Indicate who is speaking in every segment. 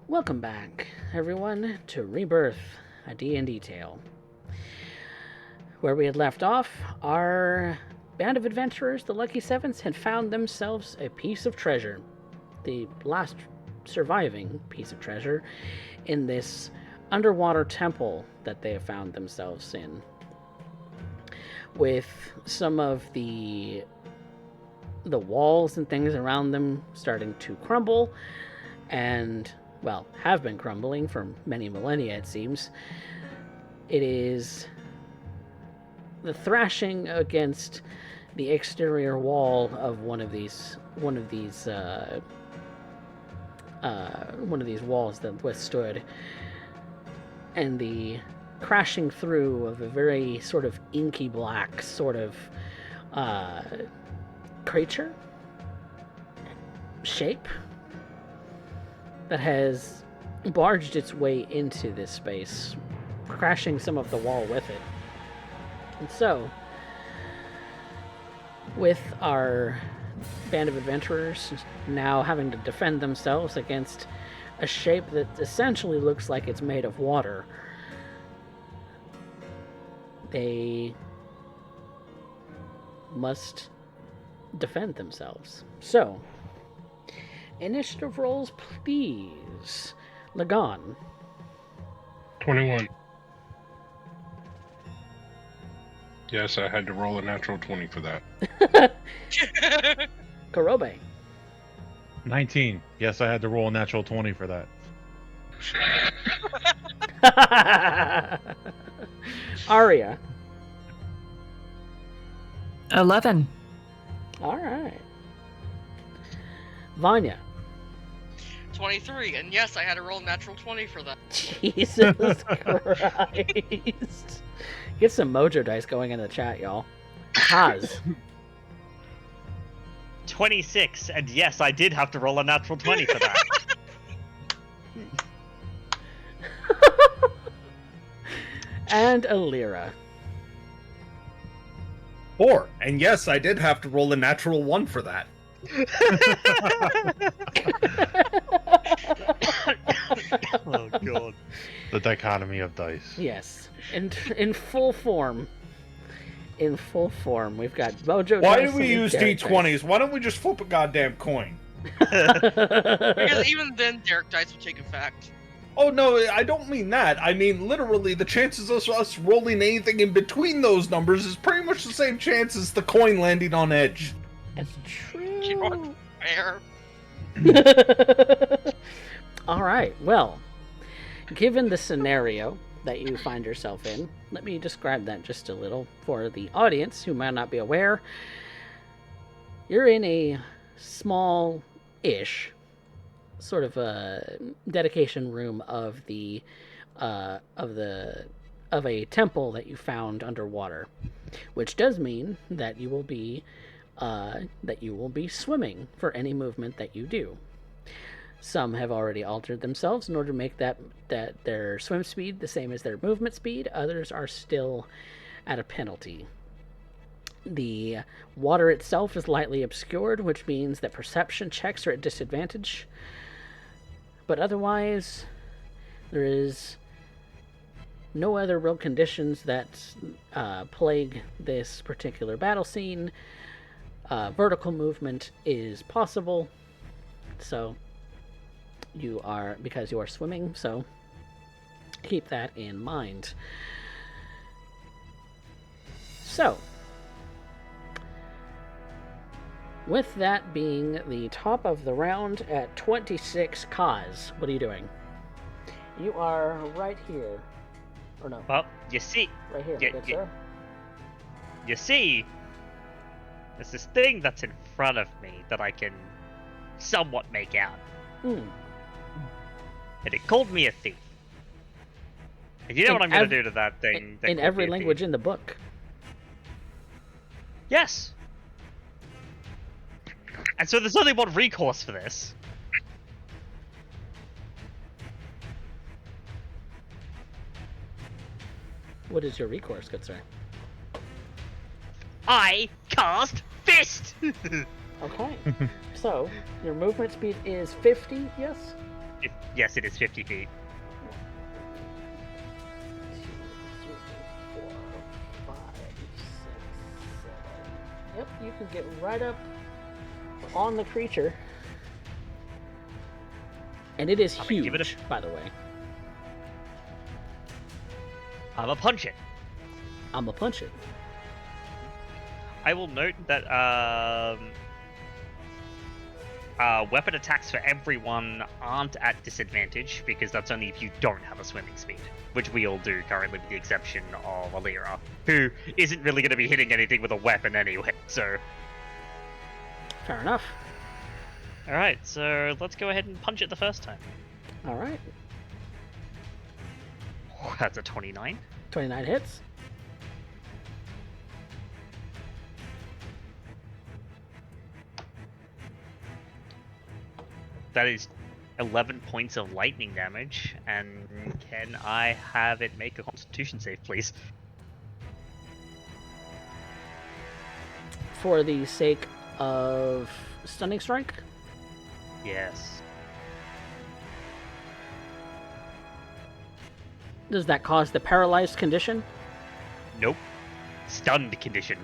Speaker 1: Welcome back, everyone, to Rebirth, a D&D Tale. Where we had left off, our band of adventurers, the Lucky Sevens, had found themselves a piece of treasure. The last surviving piece of treasure in this underwater temple that they have found themselves in. With some of the walls and things around them starting to crumble and have been crumbling for many millennia, it seems. It is the thrashing against the exterior wall of one of these walls that withstood, and the crashing through of a very sort of inky black sort of creature shape that has barged its way into this space, crashing some of the wall with it. And so, with our band of adventurers now having to defend themselves against a shape that essentially looks like it's made of water, they must defend themselves. So, initiative rolls, please. Lagan.
Speaker 2: 21. Yes, I had to roll a natural 20 for that.
Speaker 1: Karobe.
Speaker 3: 19. Yes, I had to roll a natural 20 for that.
Speaker 1: Aria.
Speaker 4: 11.
Speaker 1: All right. Vanya.
Speaker 5: 23, and yes, I had to roll natural 20 for that.
Speaker 1: Jesus Christ. Get some mojo dice going in the chat, y'all. Kaz.
Speaker 6: 26, and yes, I did have to roll a natural 20 for that.
Speaker 1: And Alira.
Speaker 7: 4. And yes, I did have to roll a natural 1 for that.
Speaker 6: Oh, God.
Speaker 3: The dichotomy of dice.
Speaker 1: Yes. In full form. In full form. We've got mojo
Speaker 7: Why
Speaker 1: dice.
Speaker 7: do we use D20s? Why don't we just flip a goddamn coin?
Speaker 5: Because even then, Derek dice would take effect.
Speaker 7: Oh, no, I don't mean that. I mean, literally, the chances of us rolling anything in between those numbers is pretty much the same chance as the coin landing on edge.
Speaker 1: That's true.
Speaker 5: You know what? Fair.
Speaker 1: All right. Well, given the scenario that you find yourself in, let me describe that just a little for the audience who might not be aware. You're in a small-ish sort of a dedication room of a temple that you found underwater, which does mean that you will be swimming for any movement that you do. Some have already altered themselves in order to make that their swim speed the same as their movement speed. Others are still at a penalty. The water itself is lightly obscured, which means that perception checks are at disadvantage. But otherwise, there is no other real conditions that plague this particular battle scene. Vertical movement is possible, so because you are swimming, so keep that in mind. So, with that being the top of the round at 26, Kaz, what are you doing? You are right here. Or no,
Speaker 6: Well, you see,
Speaker 1: right here,
Speaker 6: yeah,
Speaker 1: good
Speaker 6: yeah.
Speaker 1: sir.
Speaker 6: you see, there's this thing that's in front of me that I can somewhat make out. And it called me a thief. And you know what I'm going to do to that thing? that
Speaker 1: In
Speaker 6: called
Speaker 1: every
Speaker 6: me a
Speaker 1: language
Speaker 6: thief?
Speaker 1: in the book.
Speaker 6: Yes. And so there's only one recourse for this.
Speaker 1: What is your recourse, good sir?
Speaker 6: I cast Fist!
Speaker 1: Okay. So, your movement speed is 50, yes?
Speaker 6: Yes, it is 50 feet.
Speaker 1: 2, 3, 4, 5, 6, 7. Yep, you can get right up on the creature. And it is
Speaker 6: I'm gonna
Speaker 1: huge,
Speaker 6: give it
Speaker 1: by the way.
Speaker 6: I'm gonna punch it.
Speaker 1: I'm gonna punch it.
Speaker 6: I will note that weapon attacks for everyone aren't at disadvantage, because that's only if you don't have a swimming speed, which we all do currently, with the exception of Alira, who isn't really going to be hitting anything with a weapon anyway, so...
Speaker 1: Fair enough.
Speaker 6: Alright, so let's go ahead and punch it the first time.
Speaker 1: Alright.
Speaker 6: That's a 29.
Speaker 1: 29 hits.
Speaker 6: That is 11 points of lightning damage, and can I have it make a constitution save, please?
Speaker 1: For the sake of stunning strike.
Speaker 6: Yes.
Speaker 1: Does that cause the paralyzed condition?
Speaker 6: Nope. Stunned condition.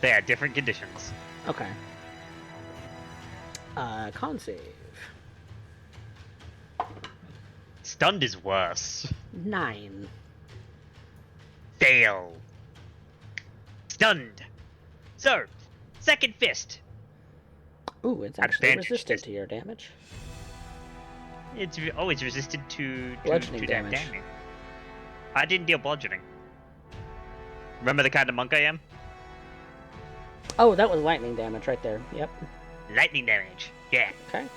Speaker 6: They are different conditions.
Speaker 1: Okay. Con save.
Speaker 6: Stunned is worse.
Speaker 1: 9.
Speaker 6: Fail. Stunned. So, second fist.
Speaker 1: Ooh, it's actually
Speaker 6: Advantage
Speaker 1: resistant
Speaker 6: test.
Speaker 1: to your damage.
Speaker 6: It's resistant to
Speaker 1: Bludgeoning
Speaker 6: that
Speaker 1: damage.
Speaker 6: I didn't deal bludgeoning. Remember the kind of monk I am?
Speaker 1: Oh, that was lightning damage right there. Yep.
Speaker 6: Lightning damage. Yeah.
Speaker 1: Okay.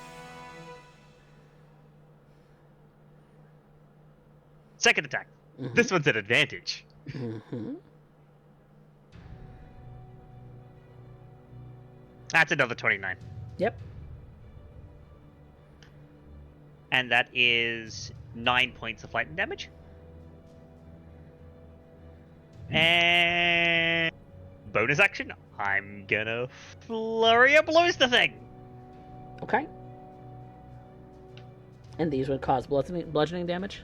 Speaker 6: Second attack.
Speaker 1: Mhm.
Speaker 6: This one's an advantage.
Speaker 1: Mm-hmm.
Speaker 6: That's another 29.
Speaker 1: Yep.
Speaker 6: And that is 9 points of lightning damage. And bonus action, I'm gonna flurry of blows the thing.
Speaker 1: Okay. And these would cause bludgeoning damage?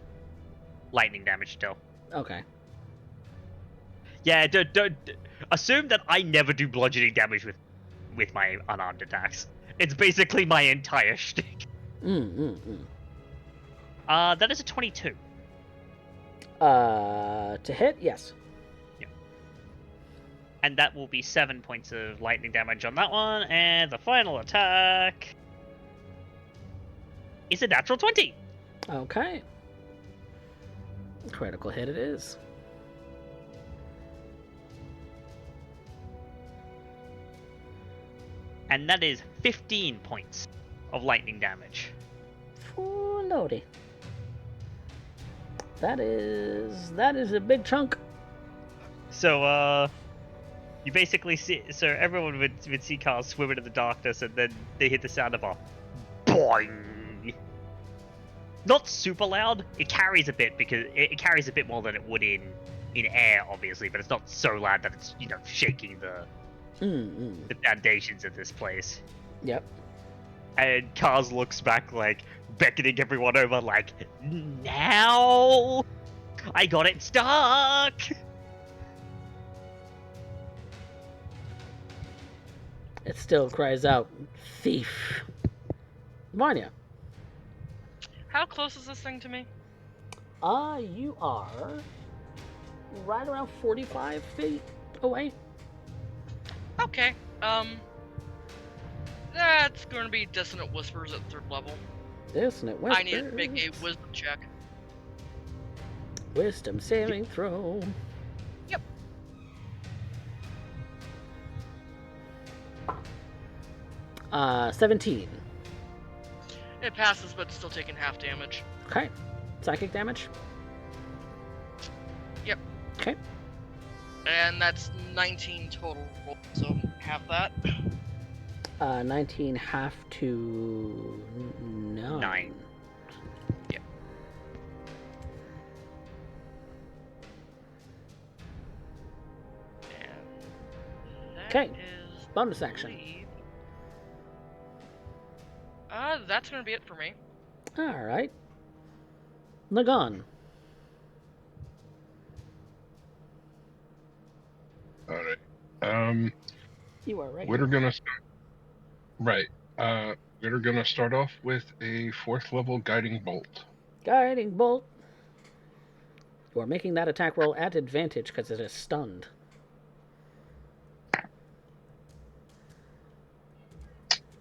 Speaker 6: Lightning damage still.
Speaker 1: Okay.
Speaker 6: Yeah, don't assume that I never do bludgeoning damage with my unarmed attacks. It's basically my entire shtick. That is a 22.
Speaker 1: To hit? Yes.
Speaker 6: And that will be 7 points of lightning damage on that one. And the final attack is a natural 20.
Speaker 1: Okay. Critical hit it is.
Speaker 6: And that is 15 points of lightning damage.
Speaker 1: Oh, lordy. That is a big chunk.
Speaker 6: So, you basically see, so everyone would see Carl swim into the darkness, and then they hit the sound of a boing. Not super loud. It carries a bit, because it carries a bit more than it would in air, obviously, but it's not so loud that it's, shaking the foundations of this place.
Speaker 1: Yep.
Speaker 6: And Cars looks back, like, beckoning everyone over, like, now I got it stuck.
Speaker 1: It still cries out, thief. Vanya.
Speaker 5: How close is this thing to me?
Speaker 1: You are right around 45 feet away.
Speaker 5: Okay. That's going to be Dissonant Whispers at 3rd level.
Speaker 1: Dissonant Whispers.
Speaker 5: I need to make a wisdom check.
Speaker 1: Wisdom saving throw.
Speaker 5: Yep.
Speaker 1: Uh, 17.
Speaker 5: It passes, but still taking half damage.
Speaker 1: Okay. Psychic damage.
Speaker 5: Yep.
Speaker 1: Okay.
Speaker 5: And that's 19 total, so half that.
Speaker 1: 19 half to 9.
Speaker 6: 9.
Speaker 5: Yep. And that
Speaker 1: Okay.
Speaker 5: is,
Speaker 1: Bonus action.
Speaker 5: I believe, That's gonna be it for me.
Speaker 1: All right. Nagon.
Speaker 2: All right.
Speaker 1: You are right.
Speaker 2: We're gonna start. Right. We're gonna start off with a 4th level guiding bolt.
Speaker 1: Guiding bolt. You are making that attack roll at advantage because it is stunned.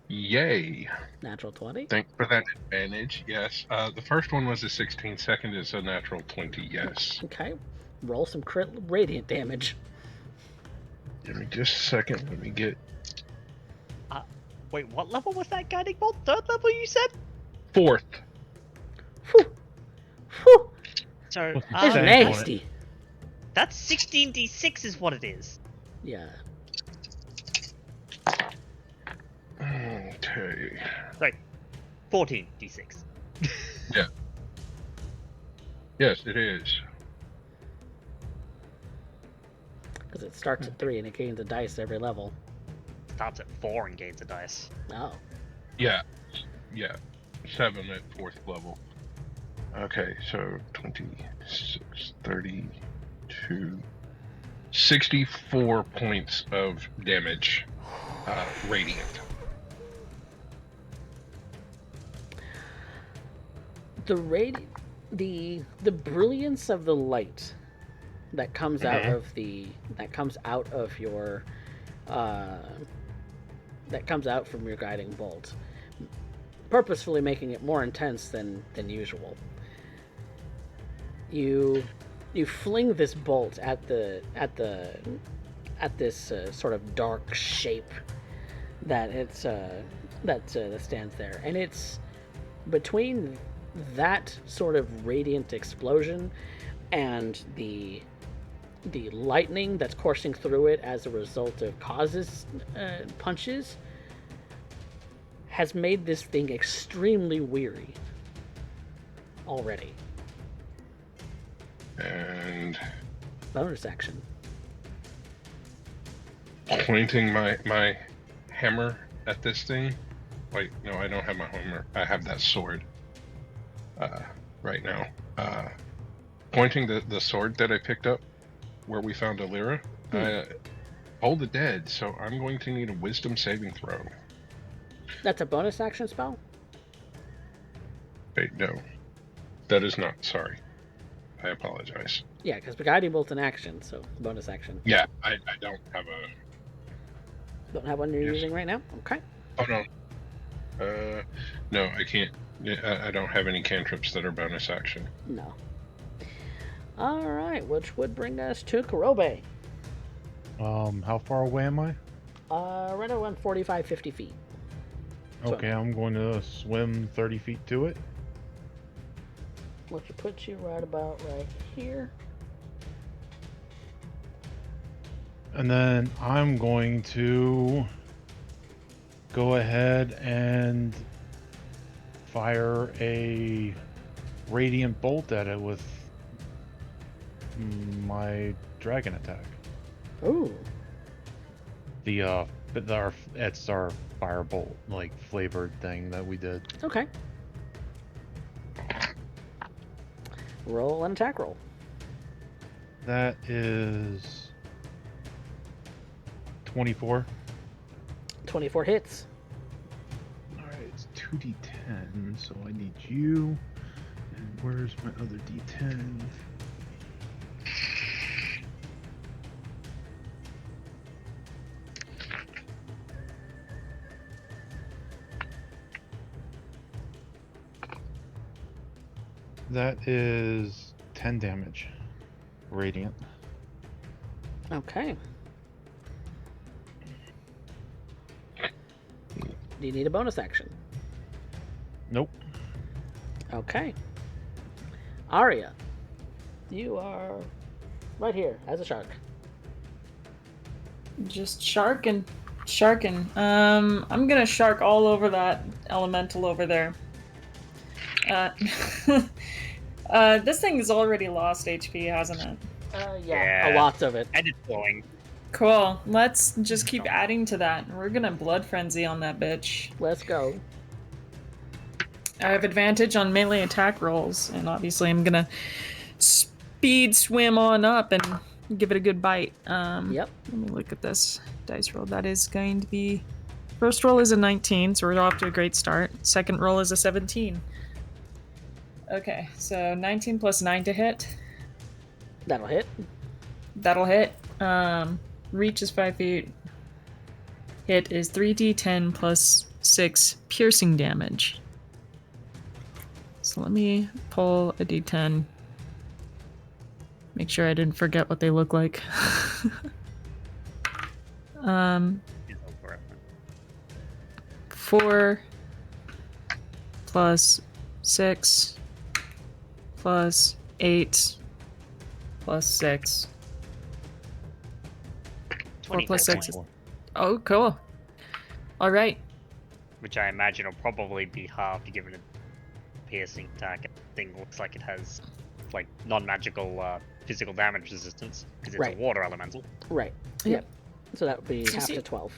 Speaker 2: Yay!
Speaker 1: Natural 20.
Speaker 2: Thanks for that advantage. Yes. The first one was a 16. Second is a natural 20. Yes.
Speaker 1: Okay. Roll some crit radiant damage.
Speaker 2: Give me just a second. Let me get
Speaker 6: Wait, what level was that guiding bolt? 3rd level, you said?
Speaker 2: 4th.
Speaker 1: Whew. Whew.
Speaker 6: So,
Speaker 3: What's the
Speaker 1: It's
Speaker 3: Thank you.
Speaker 1: nasty.
Speaker 6: that's 16d6 is what it is.
Speaker 1: Yeah.
Speaker 2: Okay.
Speaker 6: 14d6.
Speaker 2: Yes, it is.
Speaker 1: Because it starts at 3 and it gains a dice every level.
Speaker 6: Starts at 4 and gains a dice.
Speaker 1: Oh.
Speaker 2: Yeah. 7 at 4th level. Okay, so 26, 32, 64 points of damage. Radiant.
Speaker 1: The brilliance of the light that comes out of your that comes out from your guiding bolt, purposefully making it more intense than usual. You fling this bolt at this sort of dark shape that that stands there, and it's between that sort of radiant explosion and the lightning that's coursing through it as a result of Cause's punches has made this thing extremely weary already.
Speaker 2: And
Speaker 1: Bonus action.
Speaker 2: pointing my hammer at this thing. Wait, no, I don't have my hammer. I have that sword. Right now. Pointing the sword that I picked up where we found Alira. Hold the dead, so I'm going to need a wisdom saving throw.
Speaker 1: That's a bonus action spell?
Speaker 2: Wait, no. That is not. Sorry. I apologize.
Speaker 1: Yeah, because the guiding bolt's an action, so bonus action.
Speaker 2: Yeah, I don't have a...
Speaker 1: Don't have one you're using right now? Okay.
Speaker 2: Oh, no. No, I can't. I don't have any cantrips that are bonus action.
Speaker 1: No. Alright, which would bring us to Kurobe.
Speaker 3: How far away am I?
Speaker 1: Right around 45, 50 feet.
Speaker 3: Okay, I'm going to swim 30 feet to it.
Speaker 1: Which puts you right about right here.
Speaker 3: And then I'm going to go ahead and fire a radiant bolt at it with my dragon attack.
Speaker 1: Ooh.
Speaker 3: It's our firebolt like flavored thing that we did.
Speaker 1: Okay. Roll an attack roll.
Speaker 3: That is 24.
Speaker 1: 24 hits.
Speaker 3: Alright, it's 2d10, so I need you. And where's my other d10? That is 10 damage. Radiant.
Speaker 1: Okay. Do you need a bonus action?
Speaker 3: Nope.
Speaker 1: Okay. Arya, you are right here as a shark.
Speaker 4: Just sharking. I'm gonna shark all over that elemental over there. This thing has already lost HP, hasn't it?
Speaker 1: Yeah, a lot of it.
Speaker 6: And it's glowing.
Speaker 4: Cool. Let's just keep adding to that. We're gonna blood frenzy on that bitch.
Speaker 1: Let's go.
Speaker 4: I have advantage on melee attack rolls, and obviously I'm gonna speed swim on up and give it a good bite.
Speaker 1: Yep.
Speaker 4: Let me look at this dice roll. That is going to be... First roll is a 19, so we're off to a great start. Second roll is a 17. Okay, so 19 plus 9 to hit.
Speaker 1: That'll hit.
Speaker 4: That'll hit. Reach is 5 feet. Hit is 3d10 plus 6 piercing damage. So let me pull a d10. Make sure I didn't forget what they look like.
Speaker 6: He's all for it.
Speaker 4: 4 plus 6 plus 8 plus 6. 4 plus 6 is... Oh, cool. All right.
Speaker 6: Which I imagine will probably be halved given a piercing attack. Thing looks like it has like non-magical physical damage resistance because it's
Speaker 1: Right.
Speaker 6: a water elemental.
Speaker 1: Right.
Speaker 4: Yep.
Speaker 1: So that would be half
Speaker 4: see-
Speaker 1: to 12.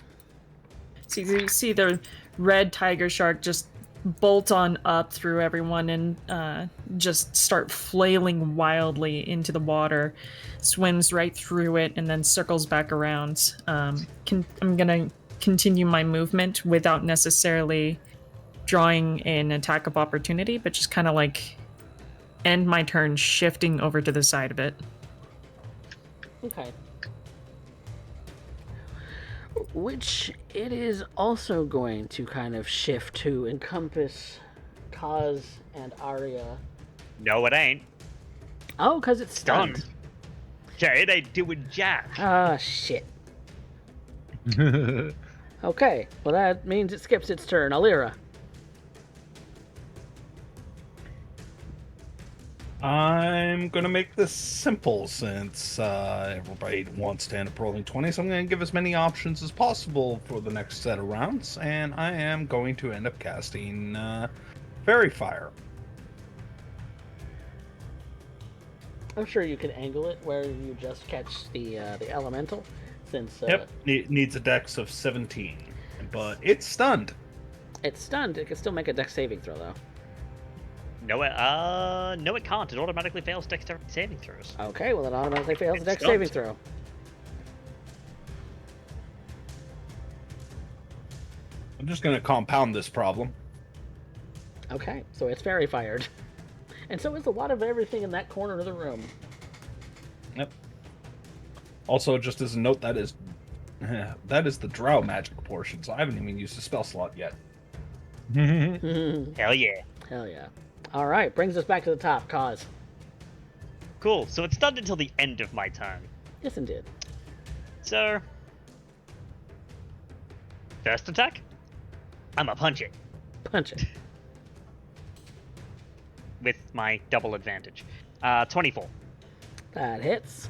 Speaker 4: So you see the red tiger shark just bolt on up through everyone and just start flailing wildly into the water, swims right through it, and then circles back around. I'm gonna continue my movement without necessarily drawing an attack of opportunity, but just kind of like end my turn shifting over to the side of it.
Speaker 1: Okay. Which it is also going to kind of shift to encompass Kaz and Arya.
Speaker 6: No, it ain't.
Speaker 1: Oh, because it's stunned.
Speaker 6: Stunned. Okay, it ain't doing jack.
Speaker 1: Ah, shit. Okay, well that means it skips its turn. Alira.
Speaker 7: I'm gonna make this simple since everybody wants to end up rolling 20, so I'm gonna give as many options as possible for the next set of rounds, and I am going to end up casting Fairy Fire.
Speaker 1: I'm sure you could angle it where you just catch the elemental, since
Speaker 7: Yep, needs a dex of 17, but it's stunned.
Speaker 1: it's stunned. It can still make a dex saving throw though.
Speaker 6: No, it can't. It automatically fails dexterity saving throws.
Speaker 1: Okay, well it automatically fails the
Speaker 6: It's
Speaker 1: dex
Speaker 6: stunned.
Speaker 1: saving throw.
Speaker 7: I'm just gonna compound this problem.
Speaker 1: Okay, so it's fairy fired. And so is a lot of everything in that corner of the room.
Speaker 7: Yep. Also, just as a note, that is the drow magic portion, so I haven't even used a spell slot yet.
Speaker 6: Hell yeah.
Speaker 1: Hell yeah. Alright, brings us back to the top, Kaz.
Speaker 6: Cool. So it's stunned until the end of my turn.
Speaker 1: Yes, indeed.
Speaker 6: So, first attack, I'ma punch it
Speaker 1: Punch it.
Speaker 6: with my double advantage. 24.
Speaker 1: That hits.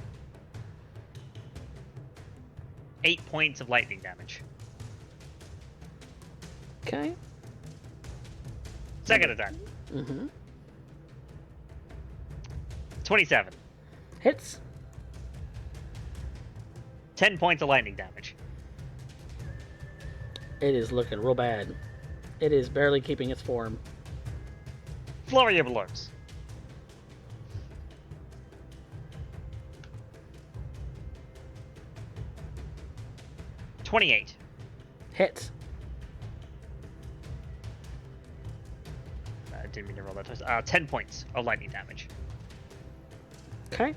Speaker 6: 8 points of lightning damage.
Speaker 1: Okay.
Speaker 6: Second attack,
Speaker 1: Mm-hmm.
Speaker 6: 27.
Speaker 1: Hits.
Speaker 6: 10 points of lightning damage.
Speaker 1: It is looking real bad. It is barely keeping its form.
Speaker 6: Flurry of blows. $28.
Speaker 1: Hits.
Speaker 6: I didn't mean to roll that twice. 10 points of lightning damage.
Speaker 1: Okay.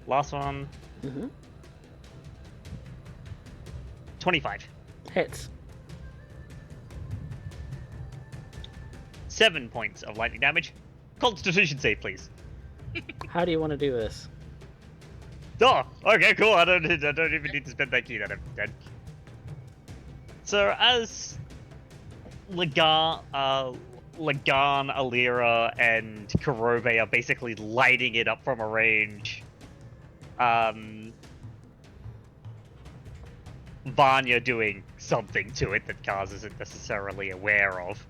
Speaker 6: Last one,
Speaker 1: Mm-hmm.
Speaker 6: 25.
Speaker 1: Hits.
Speaker 6: 7 points of lightning damage. Constitution save, please.
Speaker 1: How do you want to do this?
Speaker 6: Oh, okay, cool. I don't even need to spend that key that I'm dead. So as Lagan, Alira, and Kurove are basically lighting it up from a range, Vanya doing something to it that Kaz isn't necessarily aware of.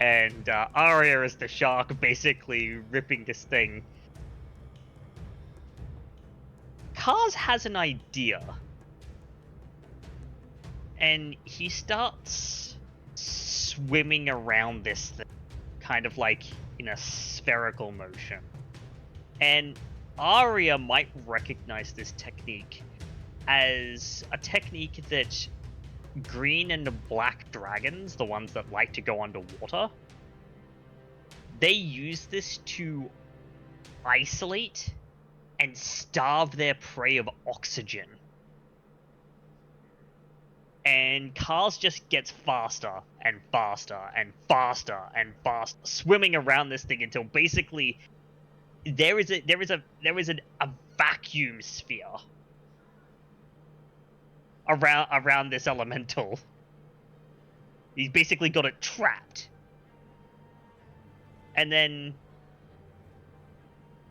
Speaker 6: And Arya is the shark basically ripping this thing. Kaz has an idea. And he starts swimming around this thing. kind of like in a spherical motion. And Arya might recognize this technique as a technique that green and black dragons, the ones that like to go underwater, they use this to isolate and starve their prey of oxygen. And Cars just gets faster and faster and faster and faster, swimming around this thing until basically there is a vacuum sphere around this elemental. He's basically got it trapped. And then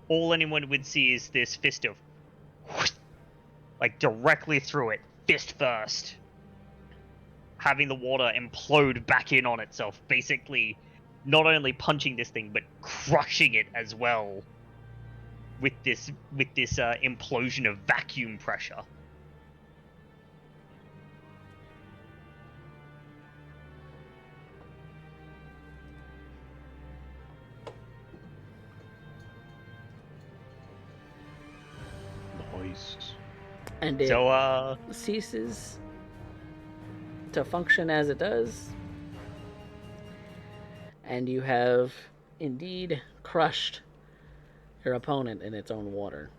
Speaker 6: all anyone would see is this fist of like directly through it, fist first, having the water implode back in on itself, basically not only punching this thing but crushing it as well with this implosion of vacuum pressure.
Speaker 3: Nice.
Speaker 1: And it
Speaker 6: So
Speaker 1: ceases to function as it does. And you have indeed crushed your opponent in its own water.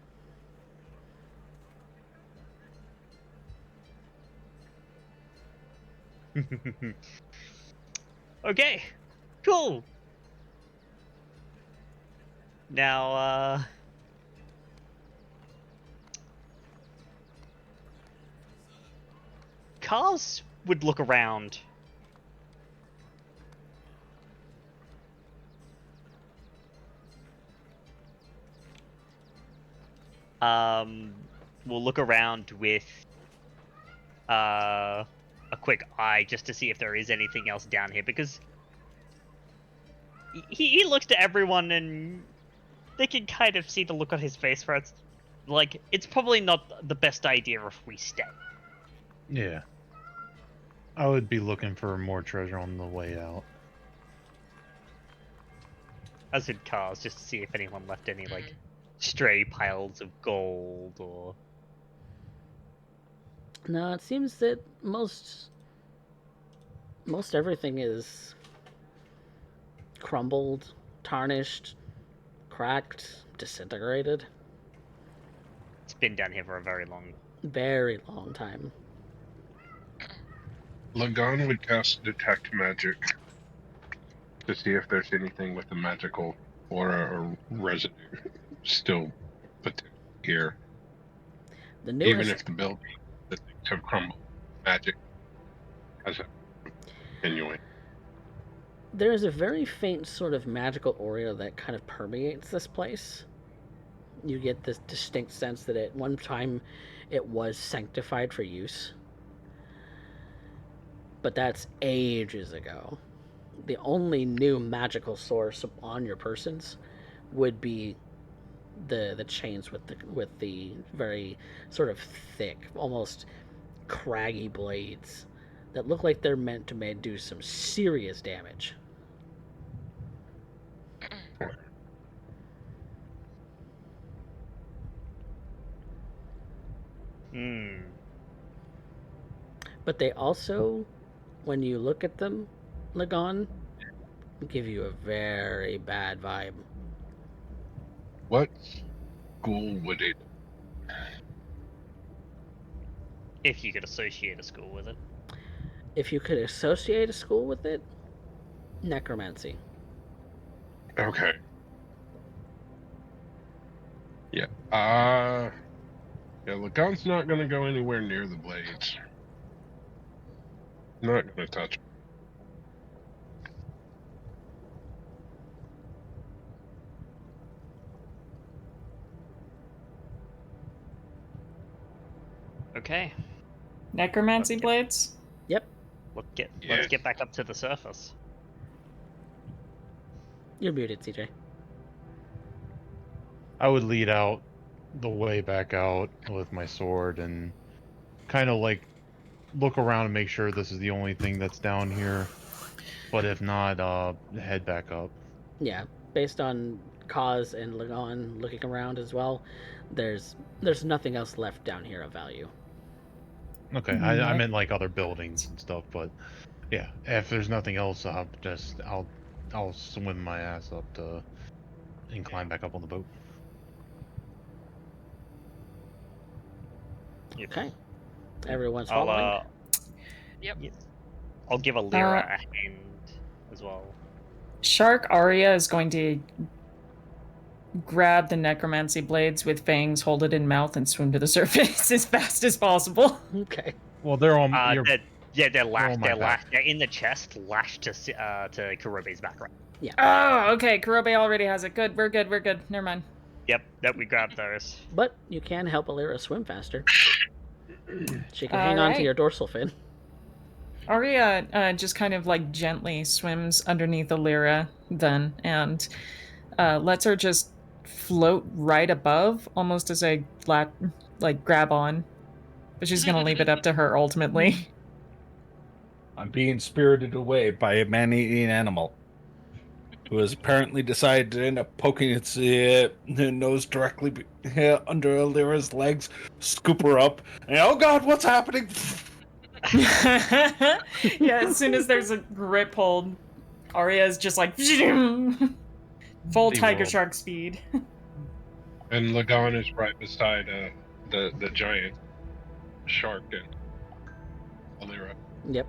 Speaker 6: okay, cool. Now, Cars would look around. We'll look around with a quick eye just to see if there is anything else down here, because he looks to everyone and they can kind of see the look on his face where it's like, it's probably not the best idea if we stay.
Speaker 3: Yeah. I would be looking for more treasure on the way out.
Speaker 6: As in Cars, just to see if anyone left any, like, stray piles of gold or...
Speaker 1: No, it seems that most everything is crumbled, tarnished, cracked, disintegrated.
Speaker 6: It's been down here for a very
Speaker 1: long time.
Speaker 2: Lagan would cast Detect Magic to see if there's anything with a magical aura or residue still here.
Speaker 1: The newest...
Speaker 2: Even if the building, the things have crumbled, magic has a continuing.
Speaker 1: There is a very faint sort of magical aura that kind of permeates this place. You get this distinct sense that at one time it was sanctified for use. But that's ages ago. The only new magical source on your persons would be the chains with the very sort of thick, almost craggy blades that look like they're meant to do some serious damage. But they also, when you look at them, Lagan, give you a very bad vibe.
Speaker 2: What school would it?
Speaker 6: If you could associate a school with it.
Speaker 1: If you could associate a school with it, necromancy.
Speaker 2: Okay. Yeah. Yeah, Lagan's not gonna go anywhere near the blades. Not gonna touch them.
Speaker 6: Okay.
Speaker 4: Necromancy
Speaker 6: Okay.
Speaker 4: blades?
Speaker 1: Yep,
Speaker 6: Let's get back up to the surface.
Speaker 1: you're muted, CJ.
Speaker 3: I would lead out the way back out with my sword and kind of like look around and make sure this is the only thing that's down here. But if not, head back up.
Speaker 1: Yeah, based on Kaz and Lagon looking around as well, there's nothing else left down here of value.
Speaker 3: Okay, I
Speaker 4: Right.
Speaker 3: meant like other buildings and stuff, but yeah, if there's nothing else, I'll swim my ass up to and climb back up on the boat.
Speaker 6: Yep.
Speaker 1: Okay, everyone's
Speaker 6: I'll
Speaker 1: following.
Speaker 5: Yep.
Speaker 6: Yes. I'll give a Lyra a hand as well.
Speaker 4: Shark Arya is going to grab the necromancy blades with fangs, hold it in mouth, and swim to the surface as fast as possible.
Speaker 1: Okay.
Speaker 3: Well, they're on.
Speaker 6: They're
Speaker 3: on my back.
Speaker 6: They're in the chest, lashed to Kurobe's back. Right.
Speaker 4: Oh, okay. Kurobe already has it. Good. We're good. We're good. Never mind.
Speaker 6: Yep. That we grabbed those.
Speaker 1: But you can help Alira swim faster. She can hang on to
Speaker 4: Alright.
Speaker 1: your dorsal fin.
Speaker 4: Arya just kind of like gently swims underneath Alira then and lets her just float right above, almost as a grab on. But she's gonna leave it up to her ultimately.
Speaker 7: I'm being spirited away by a man-eating animal who has apparently decided to end up poking its nose directly under Alira's legs, scoop her up, and oh god, what's happening?
Speaker 4: Yeah, as soon as there's a grip hold, Arya's just like full tiger shark speed.
Speaker 2: And Lagan is right beside the giant shark and Alira.
Speaker 1: Yep.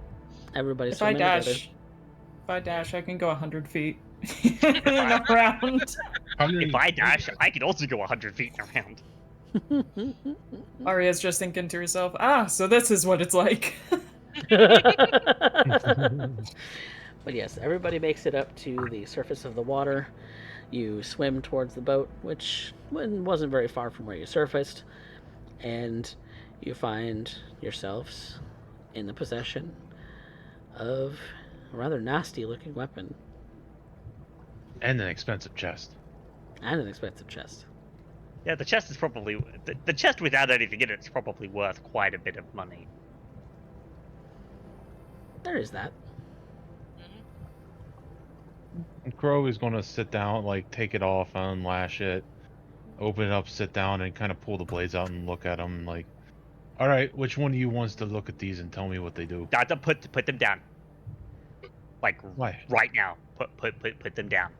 Speaker 1: Everybody's
Speaker 4: If I
Speaker 1: swimming together.
Speaker 4: dash, I can go 100 feet in a round.
Speaker 6: If I dash, I can also go 100 feet around.
Speaker 4: Arya's just thinking to herself, so this is what it's like.
Speaker 1: But yes, everybody makes it up to the surface of the water. You swim towards the boat, which wasn't very far from where you surfaced, and you find yourselves in the possession of a rather nasty-looking weapon
Speaker 3: And an expensive chest.
Speaker 1: and an expensive chest.
Speaker 6: Yeah, the chest is probably the chest without anything in it is probably worth quite a bit of money.
Speaker 1: There is that.
Speaker 3: And Crow is gonna sit down, like take it off, unlash it, open it up, sit down, and kind of pull the blades out and look at them. Like, all right, which one of you wants to look at these and tell me what they do?
Speaker 6: Got to put them down. Like
Speaker 3: Why?
Speaker 6: right now. Put them down.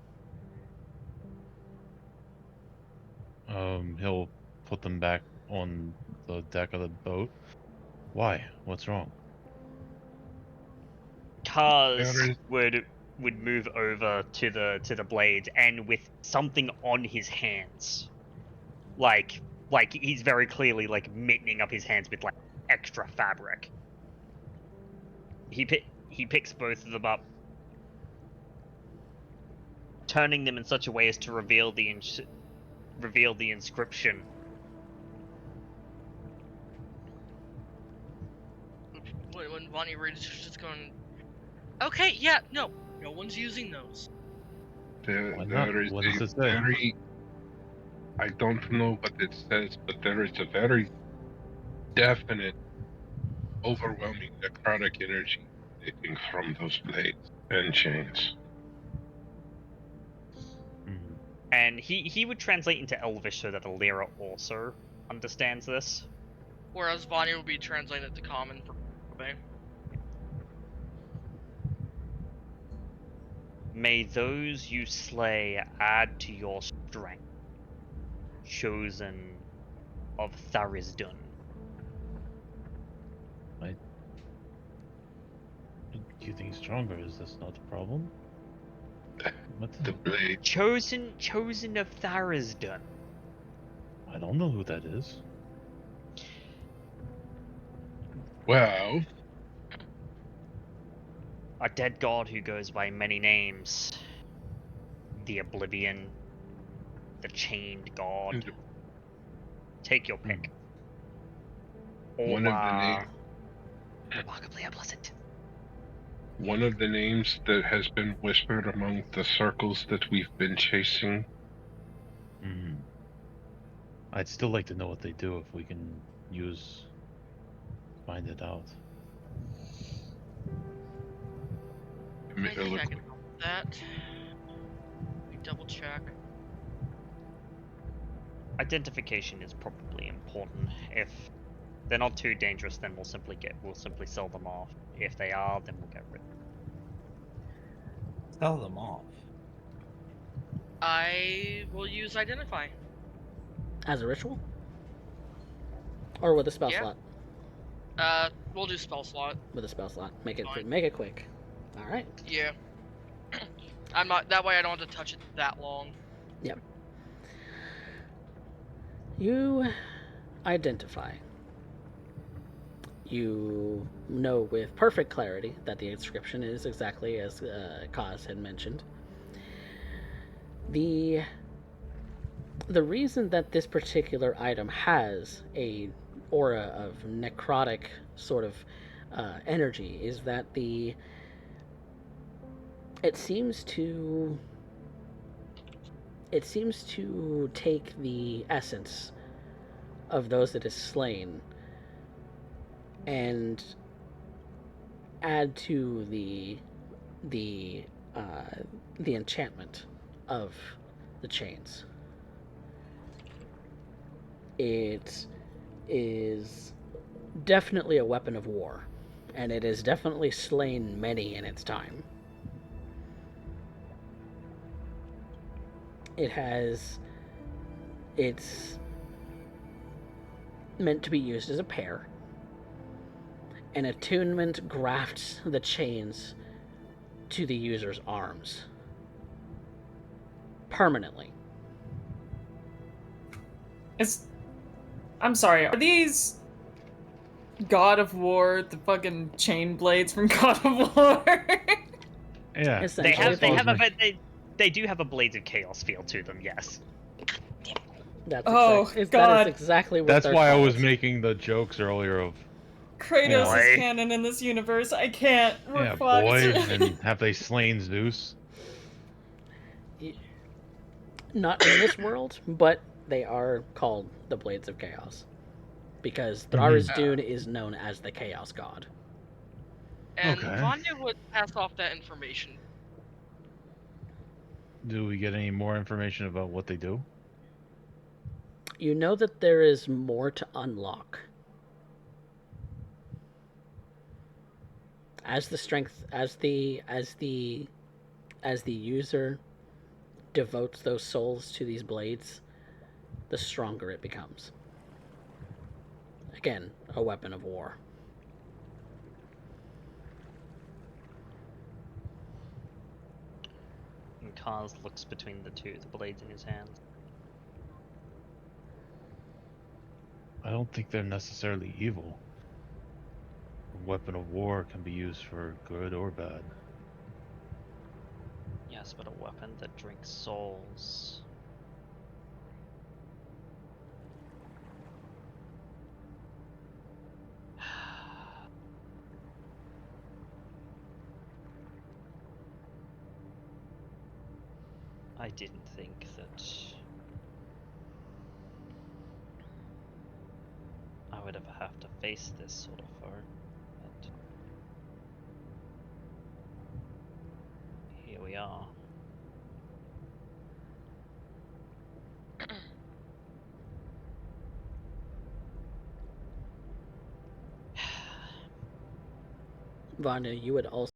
Speaker 3: He'll put them back on the deck of the boat. Why? What's wrong?
Speaker 6: Cars would move over to the blades and with something on his hands, like he's very clearly like mittening up his hands with like extra fabric. He picks both of them up, turning them in such a way as to reveal the inscription.
Speaker 5: When Bonnie reads, she's just going, okay, yeah, no one's using those.
Speaker 3: Why not?
Speaker 2: There is
Speaker 3: What does
Speaker 2: a
Speaker 3: it say?
Speaker 2: very, I don't know what it says, but there is a very definite, overwhelming necrotic energy emanating from those blades and chains.
Speaker 6: And he would translate into Elvish so that Alira also understands this.
Speaker 5: Whereas Bonnie will be translating it to common for Kobe.
Speaker 6: May those you slay add to your strength, chosen of Tharizdun.
Speaker 3: You think stronger? Is this not a problem? What
Speaker 2: The blade.
Speaker 6: Chosen of Tharizdun.
Speaker 3: I don't know who that is.
Speaker 2: Well,
Speaker 6: A dead god who goes by many names. The Oblivion. The Chained God. Take your pick.
Speaker 2: One of the names.
Speaker 6: Remarkably unpleasant.
Speaker 2: One of the names that has been whispered among the circles that we've been chasing.
Speaker 3: I'd still like to know what they do if we can find it out.
Speaker 5: I think I can help with that. double check.
Speaker 6: Identification is probably important. If they're not too dangerous, then we'll simply sell them off. If they are, then we'll get rid of them.
Speaker 7: Sell them off.
Speaker 5: I will use identify.
Speaker 1: As a ritual? Or with a spell
Speaker 5: Yeah.
Speaker 1: slot?
Speaker 5: We'll do spell slot.
Speaker 1: With a spell slot. Make it
Speaker 5: Fine.
Speaker 1: quick. Alright.
Speaker 5: Yeah. I'm not. That way, I don't have to touch it that long.
Speaker 1: Yep. You identify. You know with perfect clarity that the inscription is exactly as Kaz had mentioned. The reason that this particular item has a aura of necrotic sort of energy is that it seems to take the essence of those that is slain and add to the enchantment of the chains. It is definitely a weapon of war, and it has definitely slain many in its time. It's meant to be used as a pair. An attunement grafts the chains to the user's arms permanently.
Speaker 4: I'm sorry, are these God of War, the fucking chain blades from God of War?
Speaker 3: Yeah.
Speaker 6: They do have a Blades of Chaos feel to them, yes.
Speaker 1: That
Speaker 4: God.
Speaker 1: is exactly what
Speaker 3: That's
Speaker 1: they're
Speaker 3: why I
Speaker 1: called.
Speaker 3: was making the jokes earlier of
Speaker 4: Kratos
Speaker 6: Boy.
Speaker 4: is canon in this universe. I can't. We're
Speaker 3: yeah,
Speaker 4: fucked.
Speaker 3: boy, and have they slain Zeus?
Speaker 1: Not in this world, but they are called the Blades of Chaos. Because Thrarzdoon is known as the Chaos God.
Speaker 5: And
Speaker 3: Okay.
Speaker 5: Vanya would pass off that information.
Speaker 3: Do we get any more information about what they do?
Speaker 1: You know that there is more to unlock. As the user devotes those souls to these blades, the stronger it becomes. Again, a weapon of war.
Speaker 6: And Kaz looks between the blades in his hands.
Speaker 3: I don't think they're necessarily evil. A weapon of war can be used for good or bad.
Speaker 6: Yes, but a weapon that drinks souls. I didn't think that I would ever have to face this sort of foe, but here we are.
Speaker 1: Vanya, you would also